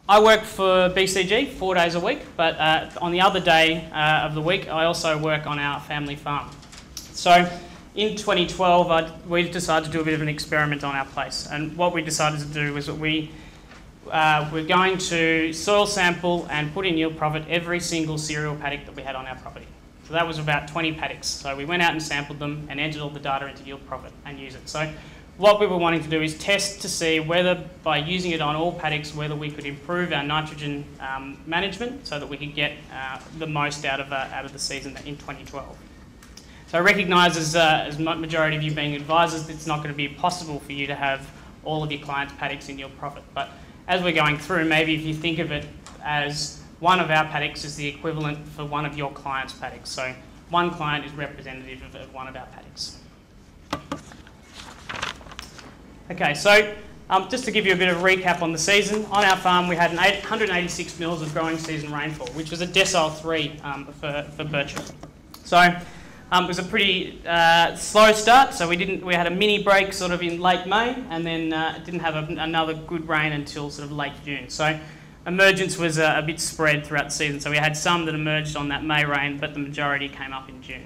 I work for BCG 4 days a week, but on the other day of the week, I also work on our family farm. So in 2012, we decided to do a bit of an experiment on our place. And what we decided to do was that we're going to soil sample and put in yield profit every single cereal paddock that we had on our property. So that was about 20 paddocks. So we went out and sampled them and entered all the data into yield profit and use it. So what we were wanting to do is test to see whether, by using it on all paddocks, whether we could improve our nitrogen management so that we could get the most out of the season in 2012. So I recognise, as majority of you being advisors, it's not going to be possible for you to have all of your clients' paddocks in yield profit. But as we're going through, maybe if you think of it as one of our paddocks is the equivalent for one of your clients' paddocks. So one client is representative of one of our paddocks. Okay, so just to give you a bit of a recap on the season, on our farm we had 186 mils of growing season rainfall, which was a decile 3 for Birchip. So it was a pretty slow start, so we had a mini break sort of in late May, and then didn't have another good rain until sort of late June. So Emergence was a bit spread throughout the season, so we had some that emerged on that May rain, but the majority came up in June.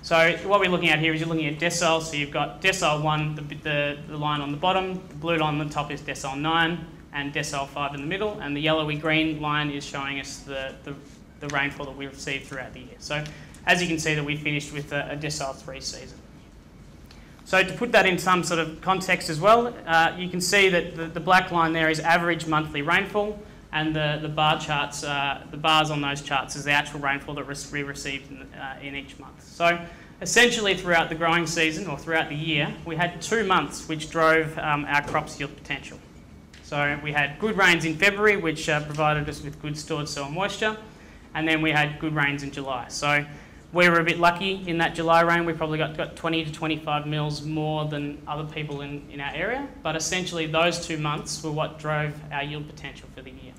So what we're looking at here is you're looking at decile, so you've got decile 1, the line on the bottom, the blue line on the top is decile 9, and decile 5 in the middle, and the yellowy green line is showing us the rainfall that we received throughout the year. So as you can see, that we finished with a decile 3 season. So to put that in some sort of context as well, you can see that the black line there is average monthly rainfall, and the bar charts, the bars on those charts is the actual rainfall that we received in each month. So essentially throughout the growing season, or throughout the year, we had 2 months which drove our crops' yield potential. So we had good rains in February, which provided us with good stored soil moisture, and then we had good rains in July. So we were a bit lucky in that July rain. We probably got 20 to 25 mils more than other people in our area, but essentially those 2 months were what drove our yield potential for the year.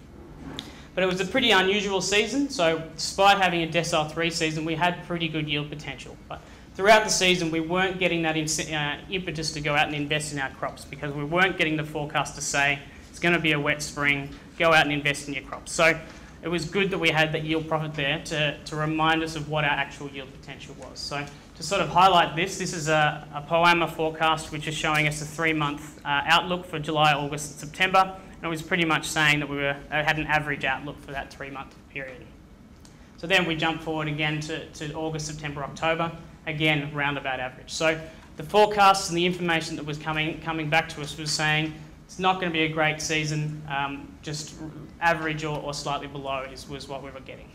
But it was a pretty unusual season, so despite having a decile 3 season, we had pretty good yield potential. But throughout the season, we weren't getting that impetus to go out and invest in our crops, because we weren't getting the forecast to say it's going to be a wet spring, go out and invest in your crops. So it was good that we had that yield profit there to remind us of what our actual yield potential was. So to sort of highlight this is a POAMA forecast which is showing us a 3-month outlook for July, August and September. And it was pretty much saying that we had an average outlook for that 3-month period. So then we jump forward again to August, September, October, again roundabout average. So the forecasts and the information that was coming back to us was saying it's not going to be a great season, just average or slightly below was what we were getting.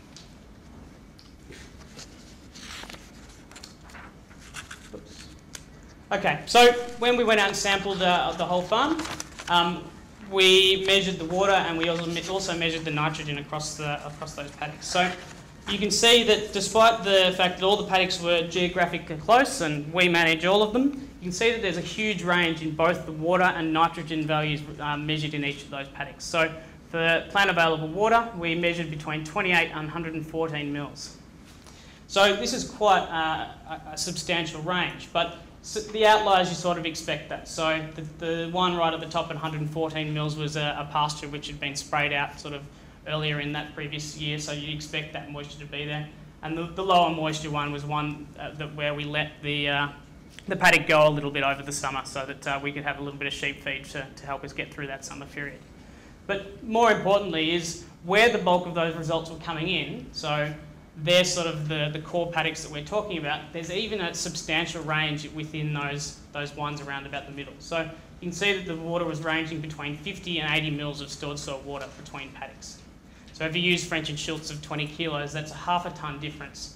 Oops. Okay, so when we went out and sampled the whole farm, we measured the water, and we also measured the nitrogen across those paddocks. So you can see that despite the fact that all the paddocks were geographically close and we manage all of them, you can see that there's a huge range in both the water and nitrogen values measured in each of those paddocks. So for plant available water, we measured between 28 and 114 mils. So this is quite a substantial range, but the outliers, you sort of expect that. So the one right at the top at 114 mils was a pasture which had been sprayed out sort of earlier in that previous year, so you'd expect that moisture to be there. And the lower moisture one was one where we let the paddock go a little bit over the summer so that we could have a little bit of sheep feed to help us get through that summer period. But more importantly is where the bulk of those results were coming in, so they're sort of the core paddocks that we're talking about. There's even a substantial range within those ones around about the middle. So you can see that the water was ranging between 50 and 80 mils of stored soil water between paddocks. So if you use French and Schultz of 20 kilos, that's a half a tonne difference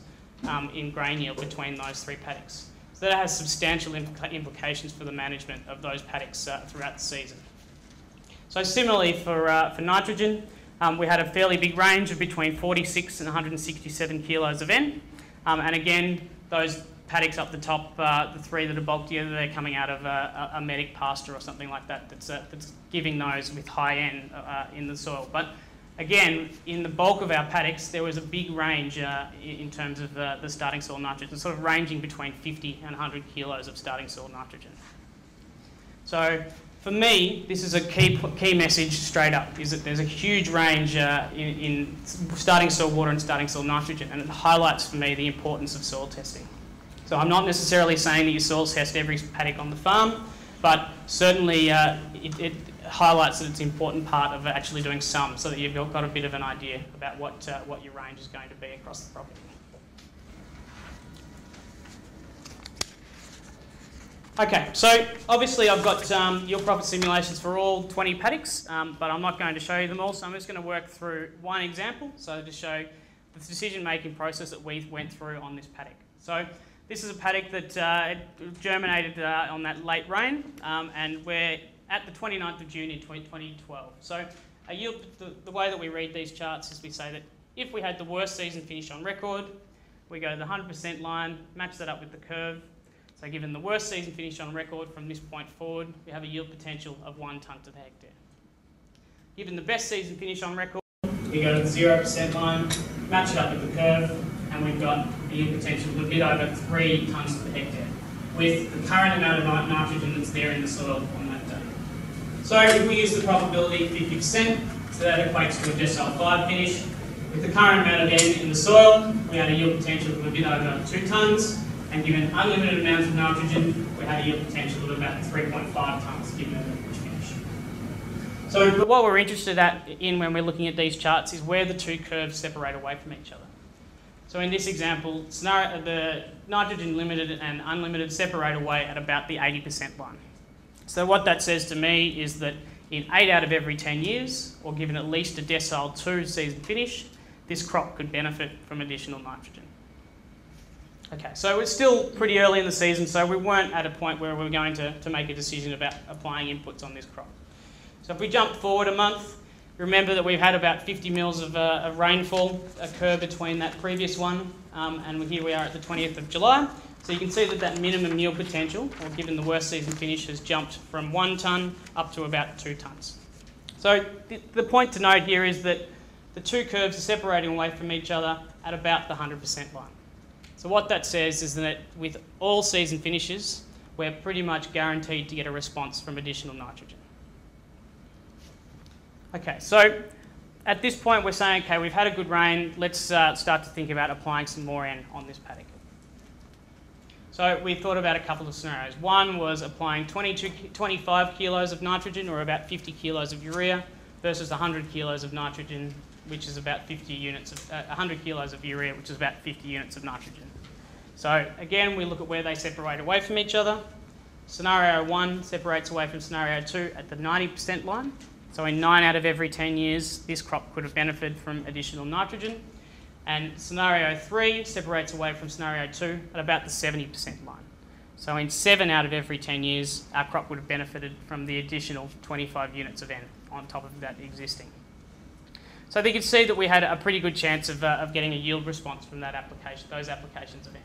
in grain yield between those 3 paddocks. So that has substantial implications for the management of those paddocks throughout the season. So similarly for nitrogen, we had a fairly big range of between 46 and 167 kilos of N. And again, those paddocks up the top, the 3 that are bulked together, they're coming out of a medic pasture or something like that that's giving those with high N in the soil. But again, in the bulk of our paddocks, there was a big range in terms of the starting soil nitrogen, sort of ranging between 50 and 100 kilos of starting soil nitrogen. So for me, this is a key message straight up, is that there's a huge range in starting soil water and starting soil nitrogen, and it highlights for me the importance of soil testing. So I'm not necessarily saying that you soil test every paddock on the farm, but certainly it highlights that it's an important part of actually doing some, so that you've got a bit of an idea about what your range is going to be across the property. Okay, so obviously I've got yield profit simulations for all 20 paddocks, but I'm not going to show you them all, so I'm just going to work through one example, so to show the decision-making process that we went through on this paddock. So this is a paddock that germinated on that late rain, and we're at the 29th of June in 2012. So a yield, the way that we read these charts is we say that if we had the worst season finish on record, we go to the 100% line, match that up with the curve. So given the worst season finish on record from this point forward, we have a yield potential of 1 tonne to the hectare. Given the best season finish on record, we go to the 0% line, match it up with the curve, and we've got a yield potential of a bit over 3 tonnes to the hectare, with the current amount of nitrogen that's there in the soil on that day. So if we use the probability 50%, so that equates to a decile 5 finish. With the current amount of N in the soil, we had a yield potential of a bit over 2 tonnes. And given unlimited amounts of nitrogen, we had a yield potential of about 3.5 tonnes given the average finish. So what we're interested in when we're looking at these charts is where the two curves separate away from each other. So in this example, the nitrogen limited and unlimited separate away at about the 80% line. So what that says to me is that in 8 out of every 10 years, or given at least a decile 2 season finish, this crop could benefit from additional nitrogen. Okay, so it's still pretty early in the season, so we weren't at a point where we were going to make a decision about applying inputs on this crop. So if we jump forward a month, remember that we've had about 50 mils of rainfall occur between that previous one, and here we are at the 20th of July. So you can see that that minimum yield potential, or given the worst season finish, has jumped from 1 tonne up to about 2 tonnes. So the point to note here is that the two curves are separating away from each other at about the 100% line. So what that says is that with all season finishes, we're pretty much guaranteed to get a response from additional nitrogen. Okay, so at this point we're saying, okay, we've had a good rain, let's start to think about applying some more N on this paddock. So we thought about a couple of scenarios. One was applying 25 kilos of nitrogen, or about 50 kilos of urea, versus 100 kilos of nitrogen, which is about 50 units of 100 kilos of urea, which is about 50 units of nitrogen. So again, we look at where they separate away from each other. Scenario 1 separates away from scenario 2 at the 90% line. So in 9 out of every 10 years, this crop could have benefited from additional nitrogen. And scenario 3 separates away from scenario 2 at about the 70% line. So in 7 out of every 10 years, our crop would have benefited from the additional 25 units of N on top of that existing. So you can see that we had a pretty good chance of getting a yield response from that application, those applications of N.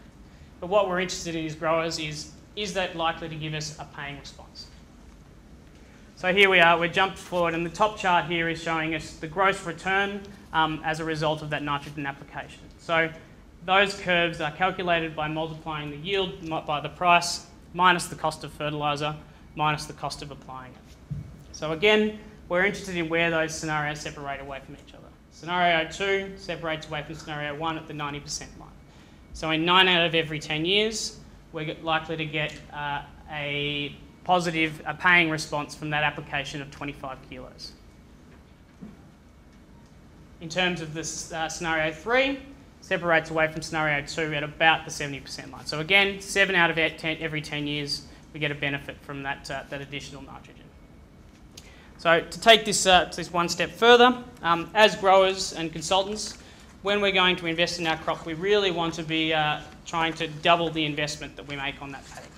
But what we're interested in as growers is that likely to give us a paying response? So here we are, we've jumped forward, and the top chart here is showing us the gross return as a result of that nitrogen application. So those curves are calculated by multiplying the yield by the price, minus the cost of fertiliser, minus the cost of applying it. So again, we're interested in where those scenarios separate away from each other. Scenario 2 separates away from scenario 1 at the 90% line. So in 9 out of every 10 years, we're likely to get a paying response from that application of 25 kilos. In terms of this scenario 3, separates away from scenario 2 at about the 70% line. So again, 7 out of every 10 years, we get a benefit from that additional nitrogen. So to take this one step further, as growers and consultants, when we're going to invest in our crop, we really want to be trying to double the investment that we make on that paddock.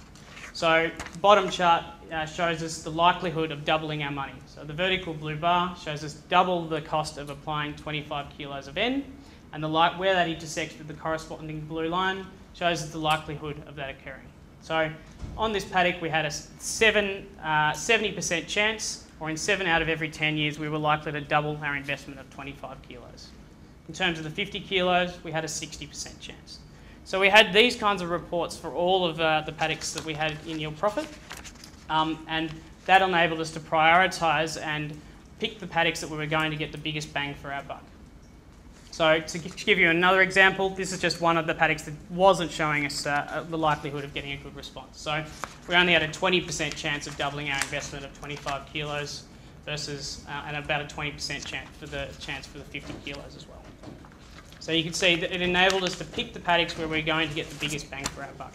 So the bottom chart shows us the likelihood of doubling our money. So the vertical blue bar shows us double the cost of applying 25 kilos of N, and where that intersects with the corresponding blue line shows us the likelihood of that occurring. So on this paddock, we had a 70% chance, or in 7 out of every 10 years, we were likely to double our investment of 25 kilos. In terms of the 50 kilos, we had a 60% chance. So we had these kinds of reports for all of the paddocks that we had in yield profit. And that enabled us to prioritise and pick the paddocks that we were going to get the biggest bang for our buck. So to give you another example, this is just one of the paddocks that wasn't showing us the likelihood of getting a good response. So we only had a 20% chance of doubling our investment of 25 kilos versus and about a 20% chance for the 50 kilos as well. So you can see that it enabled us to pick the paddocks where we're going to get the biggest bang for our buck.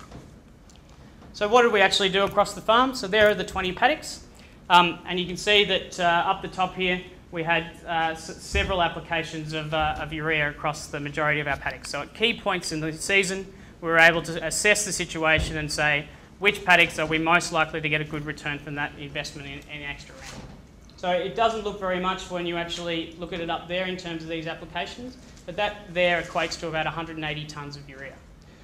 So what did we actually do across the farm? So there are the 20 paddocks, and you can see that up the top here we had several applications of urea across the majority of our paddocks. So at key points in the season, we were able to assess the situation and say which paddocks are we most likely to get a good return from that investment in extra round. So it doesn't look very much when you actually look at it up there in terms of these applications, but that there equates to about 180 tonnes of urea.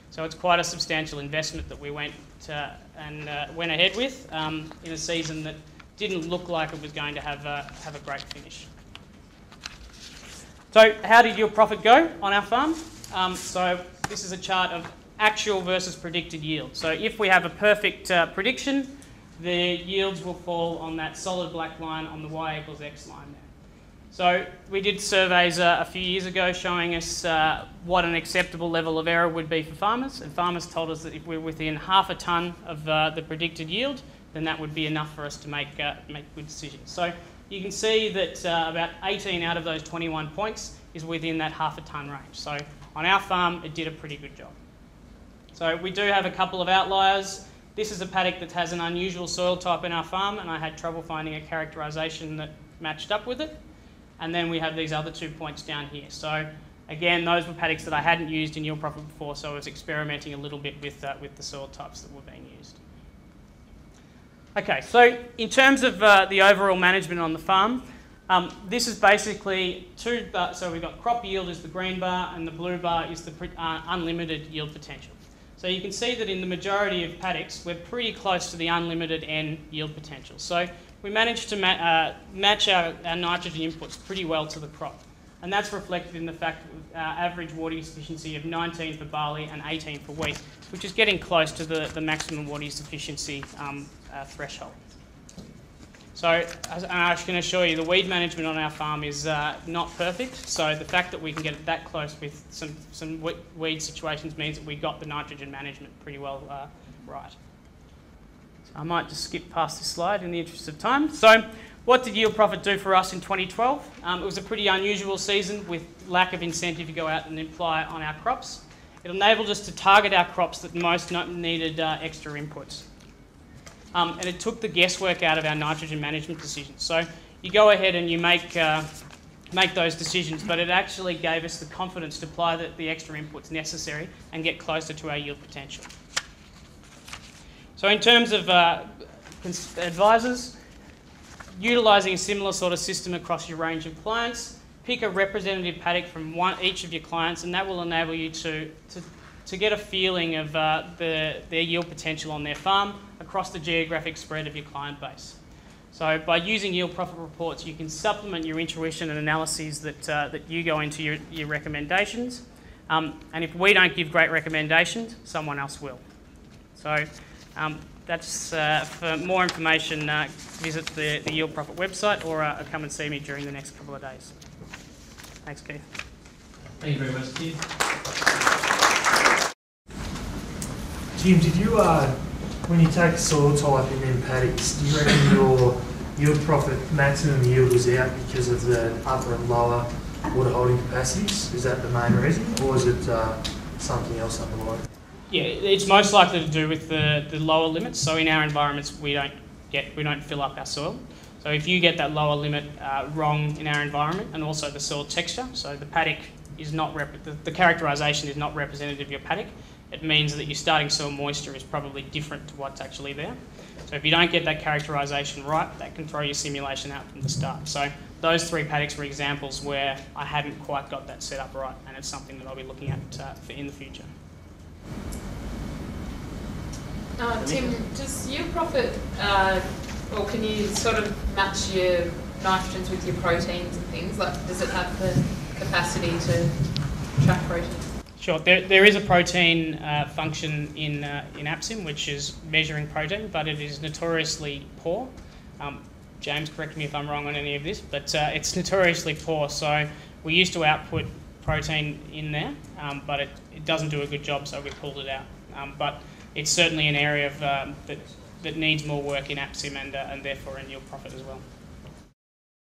So it's quite a substantial investment that we went ahead with in a season that didn't look like it was going to have a great finish. So how did yield profit go on our farm? So this is a chart of actual versus predicted yield. So if we have a perfect prediction, the yields will fall on that solid black line on the y equals x line there. So we did surveys a few years ago showing us what an acceptable level of error would be for farmers, and farmers told us that if we're within half a tonne of the predicted yield, then that would be enough for us to make good decisions. So you can see that about 18 out of those 21 points is within that half a tonne range. So on our farm, it did a pretty good job. So we do have a couple of outliers. This is a paddock that has an unusual soil type in our farm, and I had trouble finding a characterisation that matched up with it. And then we have these other 2 points down here. So again, those were paddocks that I hadn't used in yield profit before, so I was experimenting a little bit with the soil types that were being used. Okay, so in terms of the overall management on the farm, this is basically so we've got crop yield is the green bar, and the blue bar is the unlimited yield potential. So you can see that in the majority of paddocks, we're pretty close to the unlimited N yield potential. So we managed to match our nitrogen inputs pretty well to the crop. And that's reflected in the fact that average water use efficiency of 19 for barley and 18 for wheat, which is getting close to the maximum water use efficiency threshold. So I can assure you the weed management on our farm is not perfect. So the fact that we can get it that close with some weed situations means that we got the nitrogen management pretty well right. So I might just skip past this slide in the interest of time. So what did yield profit do for us in 2012? It was a pretty unusual season with lack of incentive to go out and apply on our crops. It enabled us to target our crops that most needed extra inputs. And it took the guesswork out of our nitrogen management decisions. So you go ahead and you make those decisions, but it actually gave us the confidence to apply the extra inputs necessary and get closer to our yield potential. So in terms of advisors, utilising a similar sort of system across your range of clients, pick a representative paddock from each of your clients, and that will enable you to get a feeling of their yield potential on their farm across the geographic spread of your client base. So by using yield profit reports, you can supplement your intuition and analyses that you go into your recommendations. And if we don't give great recommendations, someone else will. So that's for more information, visit the yield profit website or come and see me during the next couple of days. Thanks, Keith. Thank you very much, Keith. Jim, did you, when you take soil type and then paddocks, do you reckon your yield profit maximum yield was out because of the upper and lower water holding capacities? Is that the main reason, or is it something else underlying? Yeah, it's most likely to do with the lower limits. So in our environments, we don't fill up our soil. So if you get that lower limit wrong in our environment, and also the soil texture, so the paddock is not the characterisation is not representative of your paddock. It means that your starting soil moisture is probably different to what's actually there. So if you don't get that characterisation right, that can throw your simulation out from the start. So those 3 paddocks were examples where I hadn't quite got that set up right, and it's something that I'll be looking at in the future. Tim, does yield profit, or can you sort of match your nitrogens with your proteins and things? Like, does it have the capacity to track proteins? Sure. There is a protein function in AppSim, which is measuring protein, but it is notoriously poor. James, correct me if I'm wrong on any of this, but it's notoriously poor. So we used to output protein in there, but it doesn't do a good job, so we pulled it out. But it's certainly an area of, that needs more work in APSIM and therefore in yield profit as well.